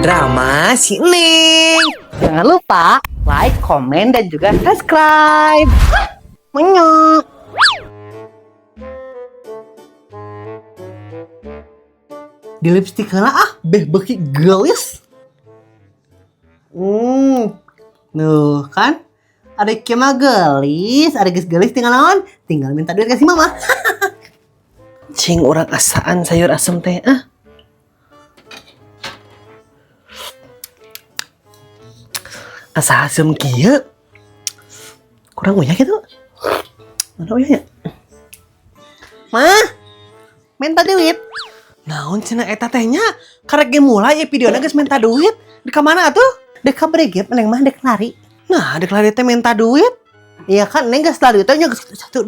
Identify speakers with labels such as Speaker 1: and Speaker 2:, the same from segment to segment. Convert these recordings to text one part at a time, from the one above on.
Speaker 1: drama si Neng.
Speaker 2: Jangan lupa like, komen, dan juga subscribe. Menyok. Di lipstick lah beki gelis. Nuh kan? Ada kema gelis, ada gelis tinggal naon? Tinggal minta duit kasih mama.
Speaker 1: Cing orang asaan sayur asem teh. Asa asem kieu. Kurang uyah gitu. Mana uyahnya?
Speaker 2: Mah, minta duit.
Speaker 1: Naon cenah eta tehnya? Karek ge mulai videona geus minta duit. Di ka mana atuh?
Speaker 2: Dek kabregep, neng mah dek lari.
Speaker 1: Nah, dek lari teh minta duit.
Speaker 2: Iya kan, neng geus lari teh nya geus 1 2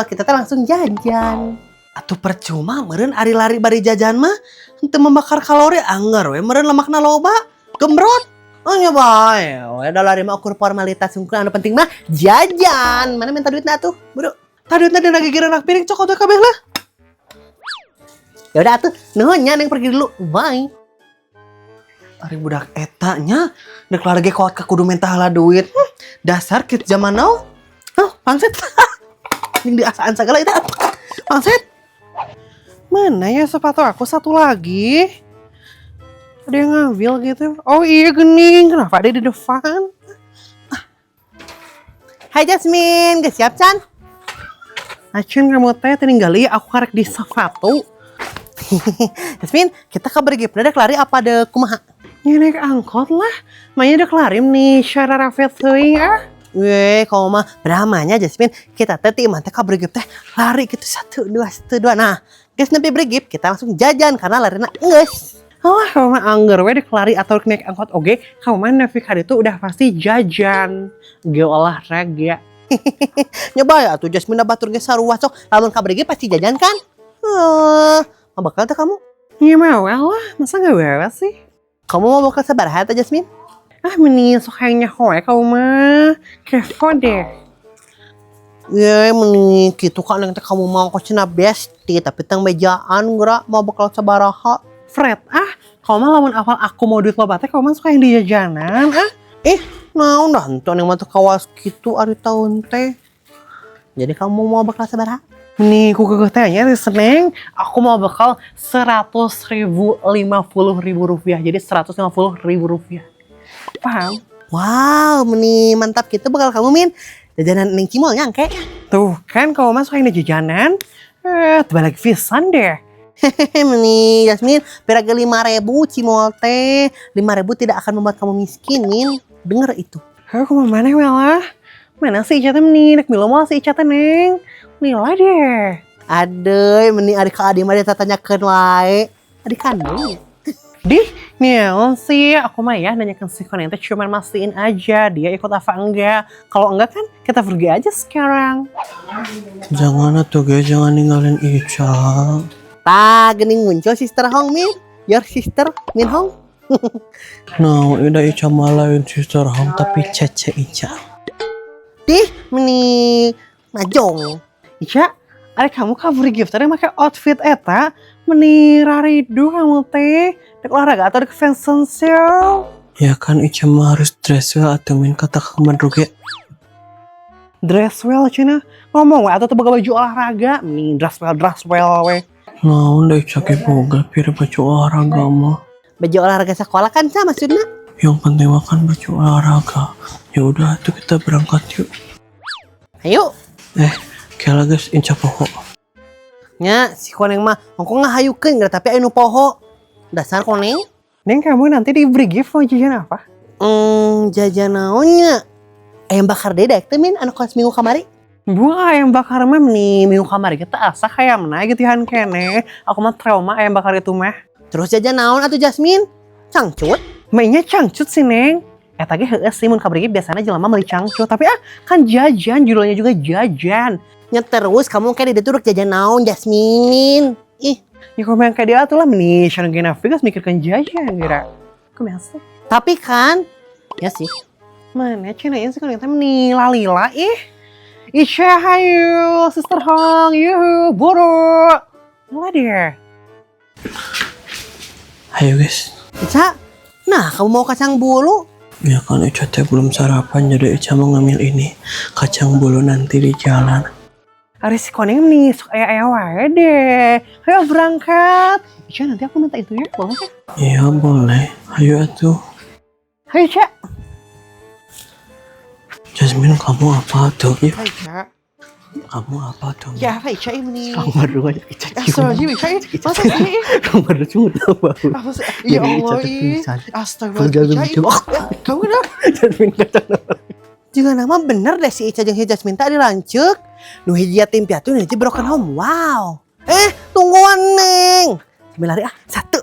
Speaker 2: kita teh langsung jajan.
Speaker 1: Atuh percuma meureun ari lari bari jajan mah henteu membakar kalori anggar we meureun lemakna loba, gembrot.
Speaker 2: Oh nya bae, we da lari mah ukur formalitas sungkeun anu penting mah jajan. Mana minta duitna atuh, buru.
Speaker 1: Tadi duitna dina gigireun anak piring cokot we kabeh lah.
Speaker 2: Ya udah atuh, nuhun nya neng pergi dulu. Bye.
Speaker 1: Ari budak eta nya dek lari ge kuat ka kudu minta heula duit. Dasar kids zaman now. Pangset. Ning diasaan sagala eta. Pangset. Mana ya sepatu aku satu lagi? Ada yang ngambil gitu. Oh iya gening, kenapa ada di depan?
Speaker 2: Hai Jasmine, geus siap can?
Speaker 1: Acun kamu teh tinggali aku karek di sepatu.
Speaker 2: Jasmine, kita kabar gimana dek lari apa ada kumaha?
Speaker 1: Ya naik angkot lah. Mainnya udah kelarim nih cara rafet teuing
Speaker 2: Weh, kamu mah beramanya Jasmine. Kita teh iman teh kabar teh lari gitu 1 2 Nah, geus nepi brigip kita langsung jajan karena larina geus.
Speaker 1: Alah, kamu mah anggar we dek lari atau naik angkot oge, kamu mah nepi ka ditu udah pasti jajan. Ge olahraga.
Speaker 2: Nyoba ya atuh Jasmine batur ge sarua sok lamun kabar pasti jajan kan? Mau bakal teh kamu?
Speaker 1: Ya mewah lah, masa gak mewah sih?
Speaker 2: Kamu mau bakal sabaraha teh Jasmine?
Speaker 1: Meni sok hayangnya hoe kamu mah. Kepo deh.
Speaker 2: Ya meni gitu kan yang kamu mau ke Cina besti tapi tang bejaan geura mau bakal sabaraha.
Speaker 1: Fred, kamu mah lamun awal aku mau duit loba teh kamu mah suka yang di jajanan,
Speaker 2: Naon dah henteu ning mah teu kawas kitu ari taun teh. Jadi kamu mau bakal sabaraha?
Speaker 1: Nih, ku kekeh tehnya di Seneng, aku mau bakal 150.000 rupiah. Jadi 150.000 rupiah. Paham?
Speaker 2: Wow, meni mantap gitu bakal kamu min. Jajanan ning cimol nyangke.
Speaker 1: Tuh kan kamu mah suka yang di jajanan. Terbalik pisan deh.
Speaker 2: Hehehe meni Jasmine, beraga 5.000 cimol teh. 5.000 tidak akan membuat kamu miskin, Min. Dengar itu.
Speaker 1: Aku mau mana Wela? Mana si Ica teh meni? Nek milo mau si Ica teh Neng. Mila deh.
Speaker 2: Adeuy, meni adik ka adik mah ditanyakeun wae. Adik kandung.
Speaker 1: Dih, naon sih? Aku mah ya nanyakan si Konen teh cuman mastiin aja dia ikut apa enggak. Kalau enggak kan kita pergi aja sekarang.
Speaker 3: Jangan atuh guys, jangan ninggalin Ica.
Speaker 2: Tah, geuning muncul sister Hong Min. Your sister Min Hong.
Speaker 3: No, udah Ica malain sister Hong tapi Cece Ica.
Speaker 2: Dih, meni majong.
Speaker 1: Ica, ada kamu kabur gifter yang pakai outfit eta meni raridu kamu teh dek olahraga atau dek fashion show?
Speaker 3: Ya kan Ica mah harus dress well atau min kata kemadruge.
Speaker 1: Dress well cina ngomong we atau teu boga baju olahraga meni dress well we.
Speaker 3: No, udah Ica ke boga pira baju olahraga mah.
Speaker 2: Baju olahraga sekolah kan sama maksudnya.
Speaker 3: Yang penting makan baju olahraga. Ya udah tuh kita berangkat yuk.
Speaker 2: Ayo.
Speaker 3: Kela guys, Ica poho.
Speaker 2: Nya si Koneng mah engko ngahayukeun geura tapi anu poho. Dasar Koneng.
Speaker 1: Neng kamu nanti diberi gift mau jajan apa?
Speaker 2: Jajan naonnya? Ayam bakar dedek teh Min anu kelas minggu kamari.
Speaker 1: Buah ayam bakar mah nih minggu kamari kita asa kayak mana gitu han kene. Aku mah trauma ayam bakar itu mah.
Speaker 2: Terus jajan naon atuh Jasmine? Cangcut?
Speaker 1: Mainnya cangcut sih Neng. Eta ge heueuh sih mun kabari biasana jelema meuli cangcut tapi kan jajan judulnya juga jajan.
Speaker 2: Nya terus kamu kayak di ditu rek jajan naon Jasmine? Ih,
Speaker 1: ya komen kayak dia tuh lah meni Shannon Genavigas mikirkan jajan kira. Kebiasa.
Speaker 2: tapi kan ya sih.
Speaker 1: Mana cinain sih kan kita meni lalila Isya hayu sister Hong yuhu buru. Mulai deh.
Speaker 3: Ayo guys.
Speaker 2: Ica, Nah, kamu mau kacang bulu?
Speaker 3: Ya kan Ica teh belum sarapan, jadi Ica mau ngambil ini kacang bulu nanti di jalan.
Speaker 2: Hari si Koneng nih, sok ayah wae deh. Ayo berangkat. Ica, nanti aku minta itu ya, boleh ya?
Speaker 3: Iya boleh, ayo atuh.
Speaker 2: Ayo, Ica.
Speaker 3: Jasmine, kamu apa tuh? Ih,
Speaker 2: Ayo, Ica.
Speaker 3: kamu apa tuh?
Speaker 2: Ya, apa Ica ini?
Speaker 1: Kamar dulu aja Ica
Speaker 2: Astagfirullahaladzim, Ica. Masa sih?
Speaker 1: Kamar dulu cuma tahu baru.
Speaker 2: Apa sih? Ya Allah, Astagfirullahaladzim. Kamu kenapa?
Speaker 1: Jasmine kacang.
Speaker 2: Juga nama bener deh si Ica jeung si Jasmine tadi lancuk. Nu hiji yatim piatu, nu hiji broken home. Wow. Tungguan Neng. Sambil lari 1,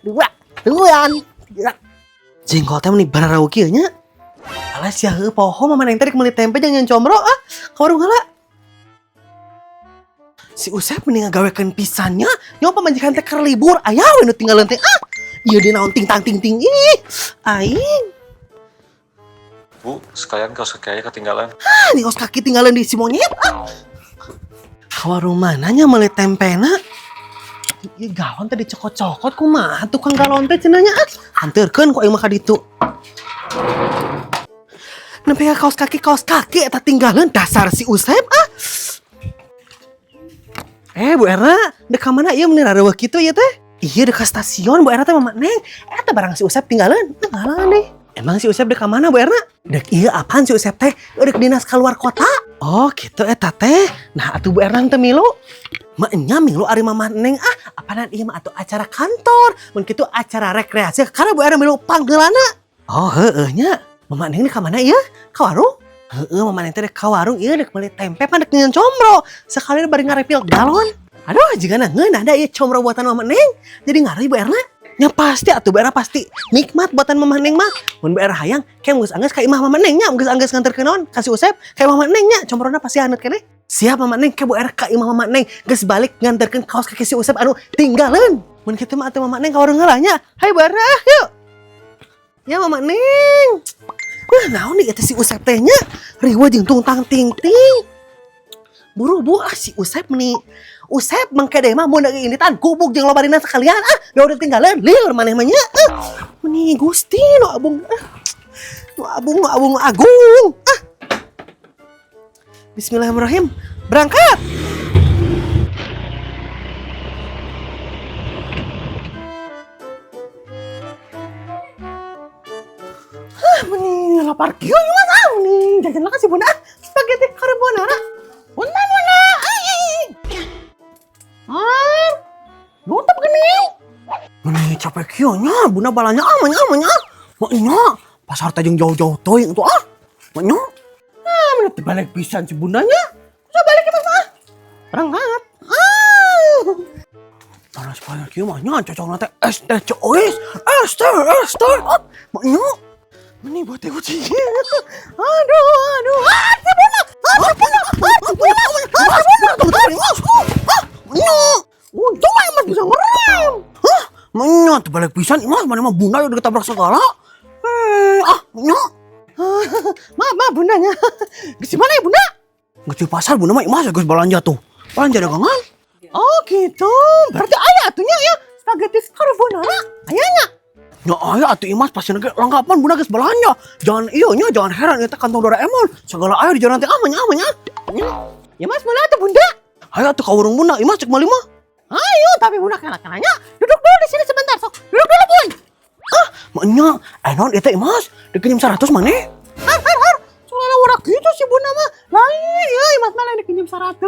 Speaker 2: 2, tungguan. 3. Jengkol teh meni bararau kieu nya. Alah sia heuh poho mama Neng teh meuli tempe jeung nyen combro ka warung heula. Si Usep mending ngagawekeun pisannya, nyawa pamajikan teh keur libur, aya we nu tinggalin teh. Ieu di naon ting tang ting ting ih. Aing.
Speaker 4: Bu, sekalian kaos kaki ayah ketinggalan.
Speaker 2: Nih kaos kaki tinggalin di si monyet. Ka warung mananya meuli tempena? Ieu galon teh dicokot-cokot kumaha tukang galon teh cenah nya. Hanteurkeun ku aing mah ka ditu. Nepi ka kaos kaki eta tinggalin dasar si Usep Bu Erna, dek ka mana ieu meni rareueuh kitu ieu teh? Iya dek ka stasiun Bu Erna teh Mama Neng. Eta barang si Usep tinggalin. Ngalah deh. Emang si Usep dek ka mana Bu Erna? Dek ieu apaan si Usep teh? Dek dinas keluar kota. Oh gitu eta teh. Nah atuh Bu Erna teh milu. Mak nya milu ari Mama Neng apaan ieu mah atuh acara kantor. Mun kitu acara rekreasi karena Bu Erna milu panggeulana. Oh heueuh nya. Mama Neng dek ka mana ieu? Ka warung? Heeh, Mama Neng teh dek ka warung ieu dek meuli tempe pan dek nyeun combro. Sekali bari ngarepil galon. Aduh, jigana ngeun ada ieu combro buatan Mama Neng. Jadi ngari Bu Erna. Nya pasti atuh Bu Erna pasti nikmat buatan Mama Neng mah. Mun Bu Erna hayang ke geus anggeus ka imah Mama Neng nya, geus anggeus nganterkeun naon ka si Usep ka Mama Neng nya, combrona pasti haneut keneh. Siap Mama Neng ke Bu Erna ka imah Mama Neng, geus balik nganterkeun kaos kaki si Usep anu tinggalin. Mun kitu mah atuh Mama Neng ka warung heula nya. Hai Bu Erna, yuk. Ya Mama Neng. Naon nih eta si Usep teh nya? Riweuh jeung tungtang ting-ting. Buru si Usep nih. Usep mangkede mah mun ini tan gubuk jeung lobarina sekalian da udah tinggalin lieur maneh mah nya. Meni Gusti nu abung. Nu abung agung. Bismillahirrahmanirrahim. Berangkat. Meni lapar kieu mas meni jajan lah kasih bunda spaghetti carbonara. Bunda. Nutup gini. Meni capek kieu nya bunda balanya nya. Maknya pasar teh jeung jauh-jauh teuing tuh Maknya. Meni teh balik pisan si bundanya. Bisa balik ke Mas Berangkat. Panas banget kieu mah nya cocokna teh es teh cois. Es teh. Maknya. Meni buat teh kucing. Aduh. Untung aja mas bisa ngerem. Maknya tuh balik pisan mas mana mah bunda udah ketabrak segala. Maaf bundanya. Geus mana ya bunda? Geus di pasar bunda mah mas geus belanja tuh. Belanja dagangan. Oh gitu. Berarti aya atunya ya spaghetti carbonara. Ayanya. Ya aya atuh Imas pasti lengkapan bunda geus belanja. Jangan jangan heran eta kantong Doraemon. Segala aya di jalan teh amanya. Ya Mas mana atuh bunda? Ayo atuh ka warung bunda Imas cek meuli mah. Ayo tapi bunda kana-kananya duduk dulu di sini sebentar sok. Duduk dulu boy. Maknya naon eta Imas dikirim 100 maneh? Har. Soalnya warak gitu si bunda mah. Lain ya Imas mah lain dikirim 100.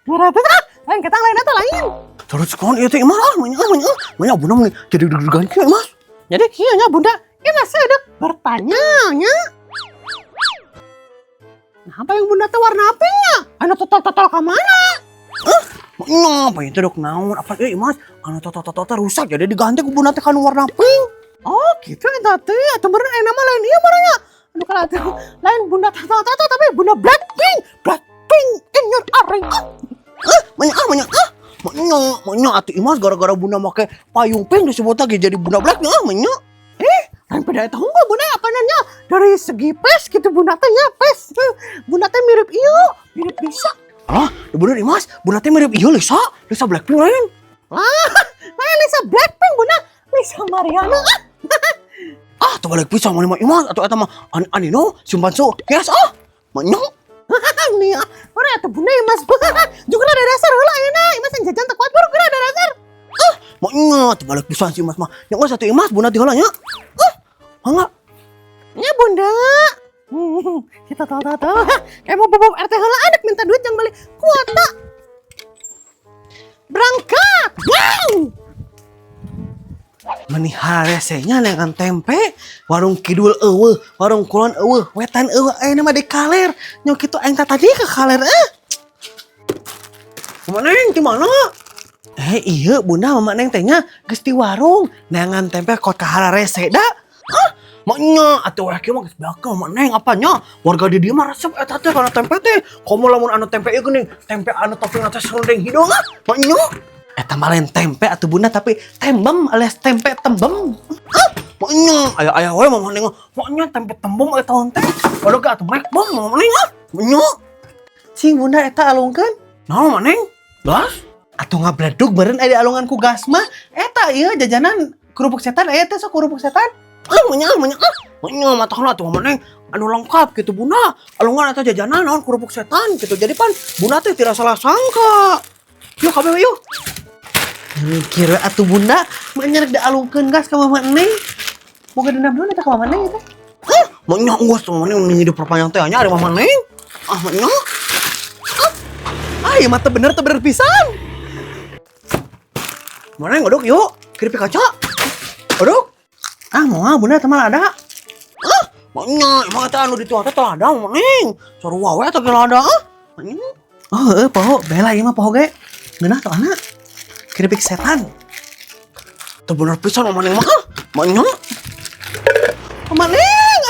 Speaker 2: 200 lain ketang lain eta lain. Terus kon ieu teh Imas maknya bunda mah jadi deg-degan kieu Imas. Jadi kieu nya bunda, Imas sedek bertanya nya. Nah, apa yang bunda teh warna apa nya? Anu total ka mana? Apa itu dok naon? Apa Mas? Anu total rusak jadi diganti ku bunda teh kan warna pink. Oh, gitu eta teh. Atuh bener nama lain ieu barangnya. Anu kala teh lain bunda total tapi bunda Blackpink. Blackpink in your areng. Maknya atuh Imas gara-gara bunda make payung pink disebut lagi jadi bunda Blackpink maknya. Lain beda eta hungkul bunda apa nanya? Dari segi pes gitu bunda teh nya pes. Bunda teh mirip bisa. Bener Imas, bunda teh mirip Lisa Blackpink lain. Lain Lisa Blackpink bunda, Lisa Mariana. Atuh balik pisang mana mah imas atuh eta mah anino simpan su. Yes Manyong.
Speaker 1: Nih, orang atuh bunda Imas. Juga ada dasar heula ayeuna. Imas yang jajan teu kuat baru geura ada dasar.
Speaker 2: Manya atuh balik pisang si imas mah. Yang satu imas buna ti heula nya. Mangga.
Speaker 1: Ya bunda. Kita tahu. Kayak mau bobok RT heula anak minta duit yang balik kuota. Berangkat. Wow.
Speaker 2: Meni haresenya dengan tempe, warung kidul eueuh, warung kulon eueuh, wetan eueuh, ayeuna mah di kaler. Nya kitu aing tadi ke kaler Mama Neng di mana? Iya bunda Mama Neng teh nya geus di warung, neangan tempe kot ka hararese da. Maknya atuh we kieu mah geus beaka Mama Neng apanya? Warga di dieu mah resep eta teh kana tempe teh. Komo lamun anu tempe ieu geuning, tempe anu topping teh serundeng hidung maknya. Eta mah lain tempe atuh bunda tapi tembem alias tempe tembem. Maknya aya we Mama Neng. Maknya tempe tembem eta teh. Waduh ka atuh mek bom Mama Neng. Maknya.
Speaker 1: Sing bunda eta alungkeun.
Speaker 2: Naon Mama Neng? Gas?
Speaker 1: Atuh ngabledug beureun aya di alungan ku gas mah. Eta ieu jajanan kerupuk setan aya teh sok kerupuk setan.
Speaker 2: Maknya matahna atuh Mama Neng. Anu lengkap gitu bunda. Alungan eta jajanan naon kerupuk setan gitu. Jadi pan bunda teh tidak salah sangka. Yuk kabeh yuk.
Speaker 1: Mikir atuh bunda menyerek da alungkeun gas ka Mama Neng. Boga dendam dulu eta ka Mama Neng eta.
Speaker 2: Maknya geus Mama Neng ning hidup perpanjang teh nya ada Mama Neng. Maknya.
Speaker 1: Ieu mah teu bener pisan.
Speaker 2: Mama Neng odok yuk. Keripik kaca. Odok.
Speaker 1: Moal bunda teu mal ada.
Speaker 2: Maknya emang eta anu dituang teh telada Mama Neng. Sarua we eta ge lada. Maknya.
Speaker 1: Poho bela ieu mah poho ge. Geunah teu ana. Keripik setan.
Speaker 2: Teu bener pisan Mama Neng mah. Maknya.
Speaker 1: Mama Neng,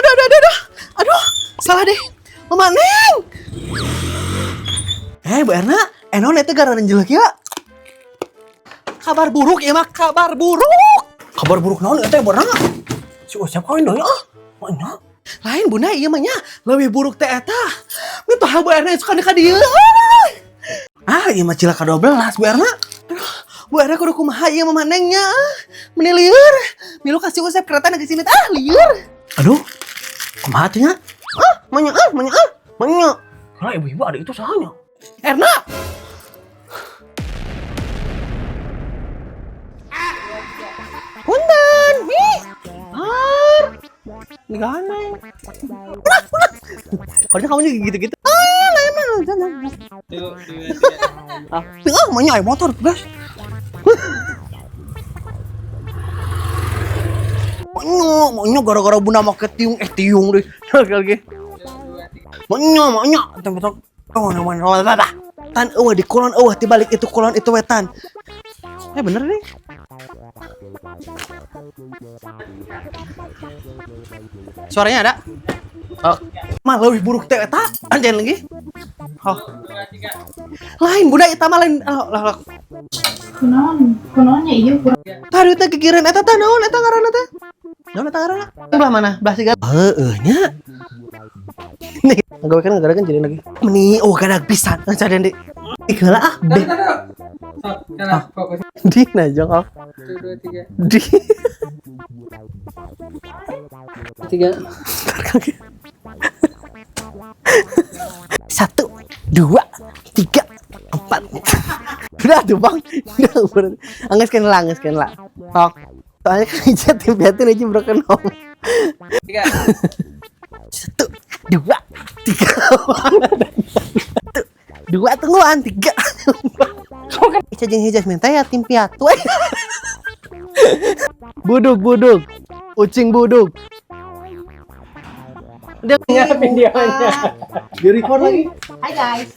Speaker 1: aduh, salah deh. Mama Neng. Bu Erna, enon eta gara nenjelek ya. Kabar buruk ya mah, kabar buruk.
Speaker 2: Kabar buruk naon eta beurna? Si Usep kawin deui Maknya.
Speaker 1: Lain bunda ieu mah nya, leuwih buruk teh eta. Mitoha Bu Erna suka ka dieu.
Speaker 2: Ieu mah cilaka 12 Bu Erna.
Speaker 1: Bu Erna kudu kumaha ieu Mama Neng nya. Meni lieur. Milu kasih Usep kereta geus simit lieur.
Speaker 2: Aduh. Kumaha teh nya? Maknya. Kalau ibu-ibu ada itu sahanya.
Speaker 1: Erna. Punten, Gana.
Speaker 2: Kalau kamu juga gitu-gitu. Maknya ayo motor, guys. Maknya gara-gara bunda make tiung deh. Lagi. Maknya tempat tan eueuh di kulon eueuh di balik itu kulon itu wetan.
Speaker 1: Bener nih. Suaranya ada?
Speaker 2: Mah lebih buruk teh eta anjeun lagi.
Speaker 1: Lain bunda eta mah lain.
Speaker 5: Kunaonnya ieu kurang.
Speaker 1: Tadi teh kekiran eta teh naon eta ngaranna teh? Naon eta ngaranna? Belah mana? Belah siga.
Speaker 2: Nya.
Speaker 1: Nih, ngagawekeun ngagarakeun jadi lagi.
Speaker 2: Meni gadag pisan caden di.
Speaker 1: Heula be.
Speaker 5: Fokus.
Speaker 1: Di najong
Speaker 5: 1 2 3.
Speaker 1: Di.
Speaker 5: 3.
Speaker 2: 1 2 3 4.
Speaker 1: Udah tuh bang. Udah anggeskeun lah. Sok. Soalnya kan ijat tim-tim aja broken home.
Speaker 5: 3.
Speaker 2: 1 2 3.
Speaker 1: 2 tungguan 3. Ica jeung hijau minta ya tim piatu. Buduk. Ucing buduk. Dia punya videonya. Di record lagi.
Speaker 5: Hai guys.